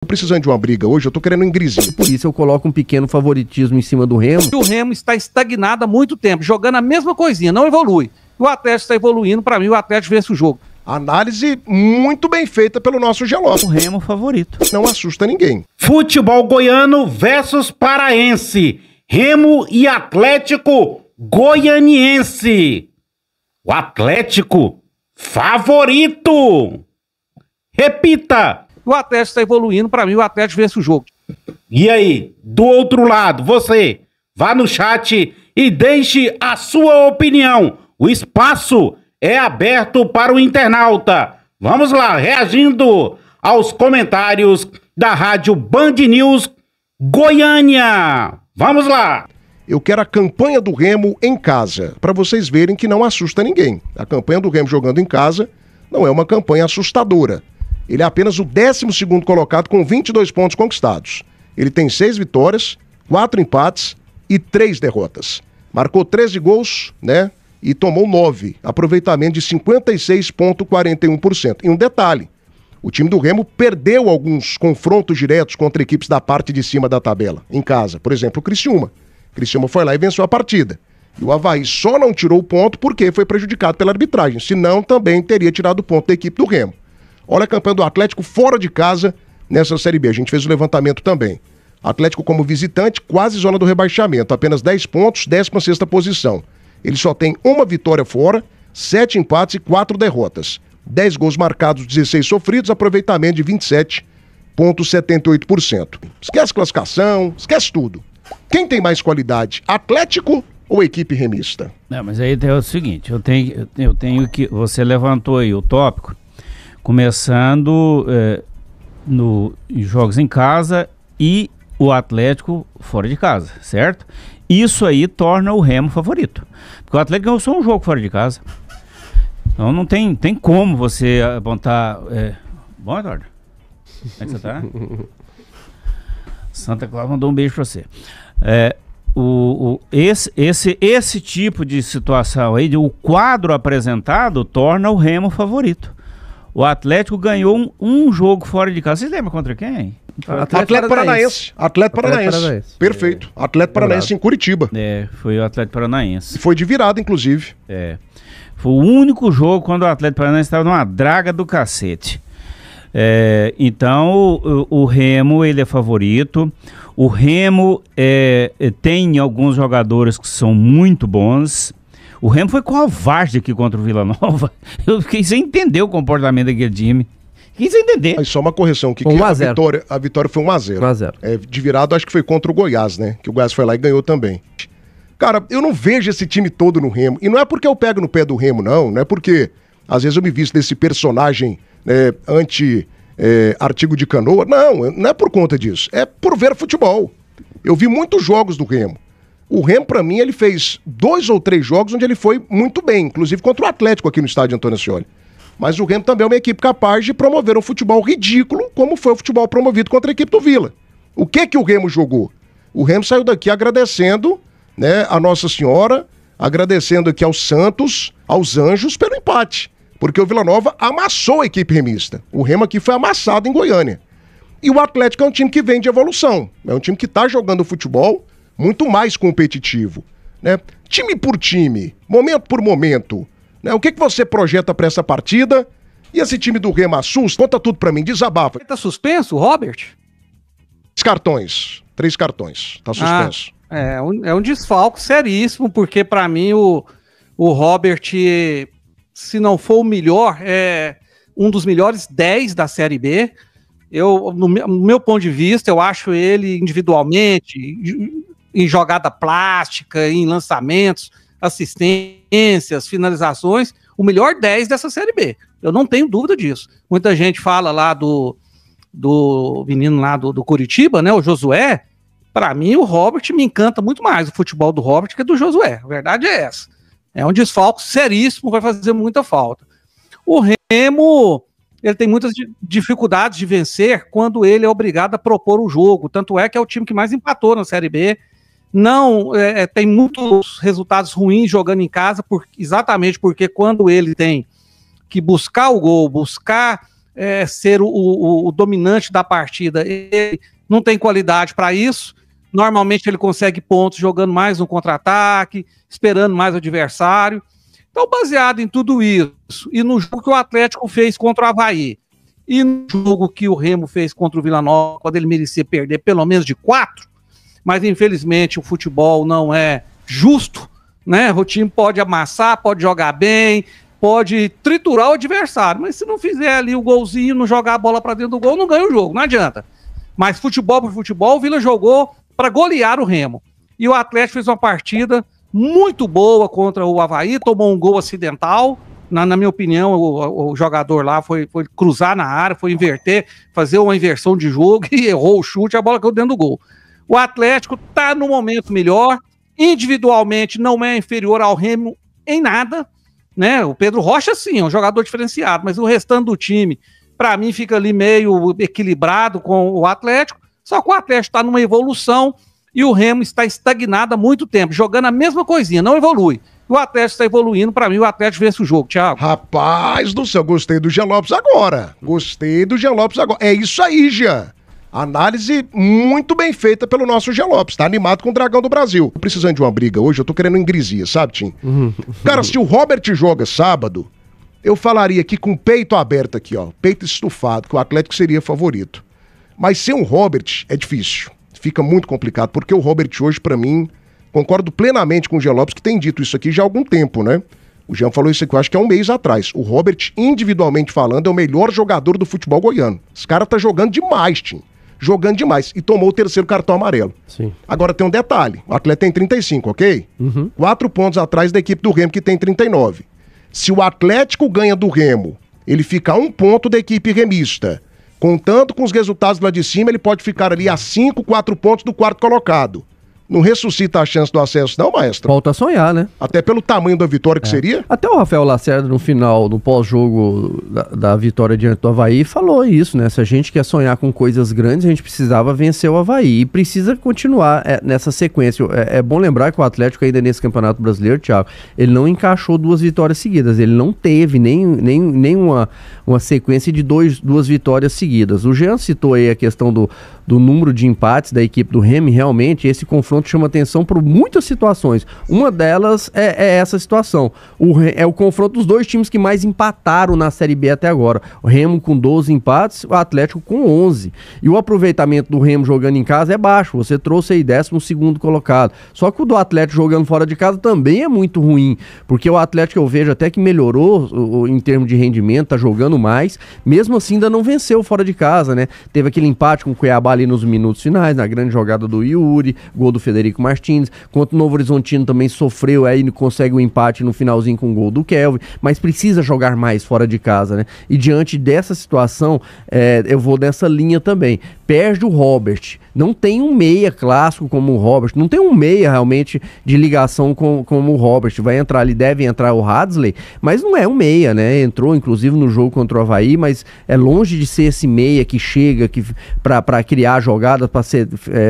Tô precisando de uma briga hoje, eu tô querendo um ingrisinho. Por isso eu coloco um pequeno favoritismo em cima do Remo. O Remo está estagnado há muito tempo, jogando a mesma coisinha, não evolui. O Atlético está evoluindo, para mim o Atlético vence o jogo. Análise muito bem feita pelo nosso Geló. O Remo favorito. Não assusta ninguém. Futebol goiano versus paraense. Remo e Atlético Goianiense. O Atlético favorito. Repita. O Atlético está evoluindo, para mim o Atlético vence o jogo. E aí, do outro lado, você, vá no chat e deixe a sua opinião. O espaço é aberto para o internauta. Vamos lá, reagindo aos comentários da Rádio Band News Goiânia. Vamos lá. Eu quero a campanha do Remo em casa, para vocês verem que não assusta ninguém. A campanha do Remo jogando em casa não é uma campanha assustadora. Ele é apenas o 12º colocado com 22 pontos conquistados. Ele tem 6 vitórias, 4 empates e 3 derrotas. Marcou 13 gols, né? E tomou 9. Aproveitamento de 56,41%. E um detalhe, o time do Remo perdeu alguns confrontos diretos contra equipes da parte de cima da tabela, em casa. Por exemplo, o Criciúma. O Criciúma foi lá e venceu a partida. E o Avaí só não tirou o ponto porque foi prejudicado pela arbitragem. Senão, também teria tirado o ponto da equipe do Remo. Olha a campanha do Atlético fora de casa nessa Série B. A gente fez o levantamento também. Atlético como visitante, quase zona do rebaixamento. Apenas 10 pontos, 16ª posição. Ele só tem uma vitória fora, 7 empates e 4 derrotas. 10 gols marcados, 16 sofridos, aproveitamento de 27,78%. Esquece classificação, esquece tudo. Quem tem mais qualidade, Atlético ou equipe remista? Não, mas aí é o seguinte, eu tenho que... Você levantou aí o tópico, começando em jogos em casa e o Atlético fora de casa, certo? Isso aí torna o Remo favorito. Porque o Atlético ganhou só um jogo fora de casa. Então não tem como você apontar... Bom, Eduardo? Como é que você tá? Santa Clara mandou um beijo pra você. Esse tipo de situação aí, o quadro apresentado, torna o Remo favorito. O Atlético ganhou um jogo fora de casa. Vocês lembram contra quem? Atlético Paranaense. Atlético Paranaense. Perfeito. Atlético Paranaense em Curitiba. Foi o Atlético Paranaense. Foi de virada, inclusive. Foi o único jogo quando o Atlético Paranaense estava numa draga do cacete. Então, o Remo, ele é favorito. O Remo tem alguns jogadores que são muito bons. O Remo foi covarde aqui contra o Vila Nova. Eu fiquei sem entender o comportamento daquele time. Fiquei sem entender. Aí só uma correção, que a vitória foi 1-0. 1-0. De virada, acho que foi contra o Goiás, né? Que o Goiás foi lá e ganhou também. Cara, eu não vejo esse time todo no Remo. E não é porque eu pego no pé do Remo, não. Não é porque, às vezes, eu me visto desse personagem artigo de canoa. Não é por conta disso. É por ver futebol. Eu vi muitos jogos do Remo. O Remo, pra mim, ele fez 2 ou 3 jogos onde ele foi muito bem, inclusive contra o Atlético aqui no estádio Antônio Ascioli. Mas o Remo também é uma equipe capaz de promover um futebol ridículo, como foi o futebol promovido contra a equipe do Vila. O que o Remo jogou? O Remo saiu daqui agradecendo, né, a Nossa Senhora, agradecendo aqui aos santos, aos anjos, pelo empate. Porque o Vila Nova amassou a equipe remista. O Remo aqui foi amassado em Goiânia. E o Atlético é um time que vem de evolução. É um time que tá jogando futebol muito mais competitivo, né? Time por time, momento por momento, né? O que você projeta para essa partida? E esse time do Remo assusta? Conta tudo para mim, desabafa. Ele tá suspenso, o Robert? 3 cartões, tá suspenso. É um desfalque seríssimo, porque para mim o Robert, se não for o melhor, é um dos melhores 10 da Série B. No meu ponto de vista, eu acho ele individualmente, em jogada plástica, em lançamentos, assistências, finalizações, o melhor 10 dessa Série B. Eu não tenho dúvida disso. Muita gente fala lá do menino lá do Curitiba, né, o Josué. Para mim, o Robert me encanta muito mais, o futebol do Robert, que do Josué. A verdade é essa. É um desfalque seríssimo, vai fazer muita falta. O Remo, ele tem muitas dificuldades de vencer quando ele é obrigado a propor o jogo. Tanto é que é o time que mais empatou na Série B. Não tem muitos resultados ruins jogando em casa, exatamente porque quando ele tem que buscar o gol, buscar ser o dominante da partida. Ele não tem qualidade para isso. Normalmente ele consegue pontos jogando mais no contra-ataque, esperando mais o adversário. Então, baseado em tudo isso, e no jogo que o Atlético fez contra o Avaí, e no jogo que o Remo fez contra o Vila Nova, quando ele merecia perder pelo menos de 4, mas infelizmente o futebol não é justo, né? O time pode amassar, pode jogar bem, pode triturar o adversário, mas se não fizer ali o golzinho, não jogar a bola para dentro do gol, não ganha o jogo, não adianta. Mas futebol por futebol, o Vila jogou para golear o Remo. E o Atlético fez uma partida muito boa contra o Avaí, tomou um gol acidental. Na minha opinião, o jogador lá foi cruzar na área, foi inverter, fazer uma inversão de jogo e errou o chute, a bola caiu dentro do gol. O Atlético está no momento melhor, individualmente não é inferior ao Remo em nada, né? O Pedro Rocha, sim, é um jogador diferenciado, mas o restante do time, para mim, fica ali meio equilibrado com o Atlético, só que o Atlético está numa evolução e o Remo está estagnado há muito tempo, jogando a mesma coisinha, não evolui. O Atlético está evoluindo, para mim o Atlético vence o jogo, Thiago. Rapaz do céu, gostei do Jean Lopes agora. É isso aí, Jean. Análise muito bem feita pelo nosso Jean Lopes, tá animado com o Dragão do Brasil. Tô precisando de uma briga hoje, eu tô querendo ingresia, sabe, Tim? Cara, se o Robert joga sábado, eu falaria aqui com o peito aberto aqui, ó, peito estufado, que o Atlético seria favorito. Mas sem o Robert é difícil, fica muito complicado, porque o Robert hoje, pra mim, concordo plenamente com o Jean Lopes, que tem dito isso aqui já há algum tempo, né? O Jean falou isso aqui, eu acho que é um mês atrás. O Robert, individualmente falando, é o melhor jogador do futebol goiano. Esse cara tá jogando demais, Tim. Jogando demais. E tomou o terceiro cartão amarelo. Sim. Agora tem um detalhe. O Atlético tem 35, ok? 4 pontos atrás da equipe do Remo, que tem 39. Se o Atlético ganha do Remo, ele fica a 1 ponto da equipe remista. Contando com os resultados lá de cima, ele pode ficar ali a 5, 4 pontos do quarto colocado. Não ressuscita a chance do acesso não, maestro? Falta sonhar, né? Até pelo tamanho da vitória que seria? Até o Rafael Lacerda, no final, no pós-jogo da vitória diante do Avaí, falou isso, né? Se a gente quer sonhar com coisas grandes, a gente precisava vencer o Avaí e precisa continuar nessa sequência. É bom lembrar que o Atlético ainda nesse Campeonato Brasileiro, Thiago, ele não encaixou 2 vitórias seguidas, ele não teve nem uma sequência de 2 vitórias seguidas. O Jean citou aí a questão do número de empates da equipe do Remo, realmente esse confronto chama atenção por muitas situações. Uma delas é essa situação. É o confronto dos 2 times que mais empataram na Série B até agora. O Remo com 12 empates, o Atlético com 11. E o aproveitamento do Remo jogando em casa é baixo. Você trouxe aí 12º colocado. Só que o do Atlético jogando fora de casa também é muito ruim, porque o Atlético eu vejo até que melhorou em termos de rendimento, tá jogando mais, mesmo assim ainda não venceu fora de casa, né? Teve aquele empate com o Cuiabá ali nos minutos finais, na grande jogada do Yuri, gol do Federico Martins, contra o Novo Horizontino também sofreu, aí consegue o empate no finalzinho com o gol do Kelvin, mas precisa jogar mais fora de casa, né? E diante dessa situação, eu vou nessa linha também. Perde o Robert, não tem um meia clássico como o Robert, não tem um meia realmente de ligação como o Robert, vai entrar ali, deve entrar o Hadley, mas não é um meia, né? Entrou inclusive no jogo contra o Avaí, mas é longe de ser esse meia que chega para criar jogadas, para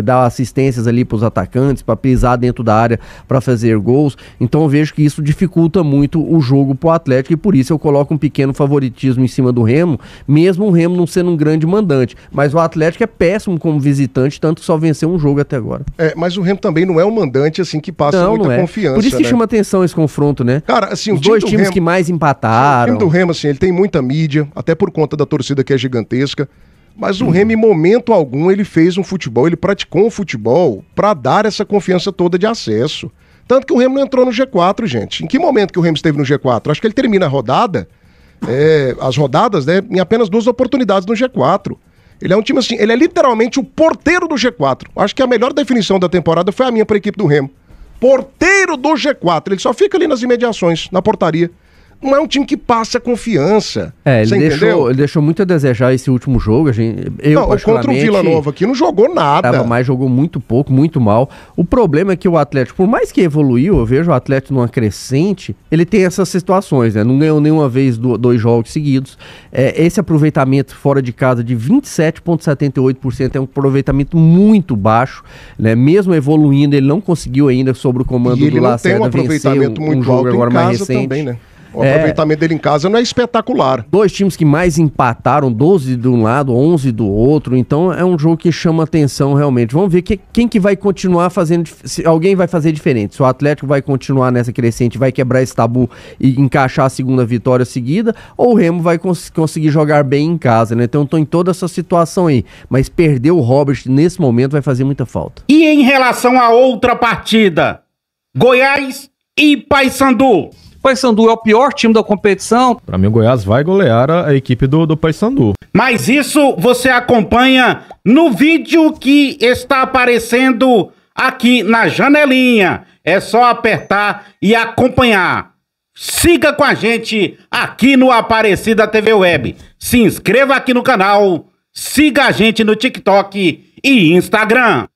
dar assistências ali para os atacantes, para pisar dentro da área para fazer gols. Então eu vejo que isso dificulta muito o jogo pro Atlético e por isso eu coloco um pequeno favoritismo em cima do Remo, mesmo o Remo não sendo um grande mandante, mas o Atlético é péssimo como visitante, tanto que só venceu um jogo até agora. Mas o Remo também não é um mandante assim que passa muita confiança. Por isso que né? chama atenção esse confronto, né? Cara, assim, os 2 times que mais empataram. O time do Remo, assim, ele tem muita mídia, até por conta da torcida que é gigantesca. Mas o Remo, em momento algum, ele fez um futebol, ele praticou um futebol pra dar essa confiança toda de acesso. Tanto que o Remo não entrou no G4, gente. Em que momento que o Remo esteve no G4? Acho que ele termina a rodada, as rodadas, né, em apenas 2 oportunidades no G4. Ele é um time assim, ele é literalmente o porteiro do G4. Acho que a melhor definição da temporada foi a minha para a equipe do Remo. Porteiro do G4, ele só fica ali nas imediações, na portaria. Não é um time que passa confiança. Ele deixou muito a desejar esse último jogo. Contra o Vila Nova aqui não jogou nada. Jogou muito pouco, muito mal. O problema é que o Atlético, por mais que evoluiu, eu vejo o Atlético numa crescente, ele tem essas situações, né? Não ganhou nenhuma vez 2 jogos seguidos. Esse aproveitamento fora de casa de 27,78% é um aproveitamento muito baixo, né? Mesmo evoluindo, ele não conseguiu ainda, sobre o comando do Lacerda, vencer um jogo muito agora mais recente. Também, né? O aproveitamento dele em casa não é espetacular. 2 times que mais empataram, 12 de um lado, 11 do outro, então é um jogo que chama atenção realmente. Vamos ver quem que vai continuar fazendo, se alguém vai fazer diferente, se o Atlético vai continuar nessa crescente, vai quebrar esse tabu e encaixar a segunda vitória seguida, ou o Remo vai conseguir jogar bem em casa, né? Então tô em toda essa situação aí, mas perder o Robert nesse momento vai fazer muita falta. E em relação a outra partida, Goiás e Paysandu. Paysandu é o pior time da competição. Para mim, o Goiás vai golear a equipe do Paysandu. Mas isso você acompanha no vídeo que está aparecendo aqui na janelinha. É só apertar e acompanhar. Siga com a gente aqui no Aparecida TV Web. Se inscreva aqui no canal. Siga a gente no TikTok e Instagram.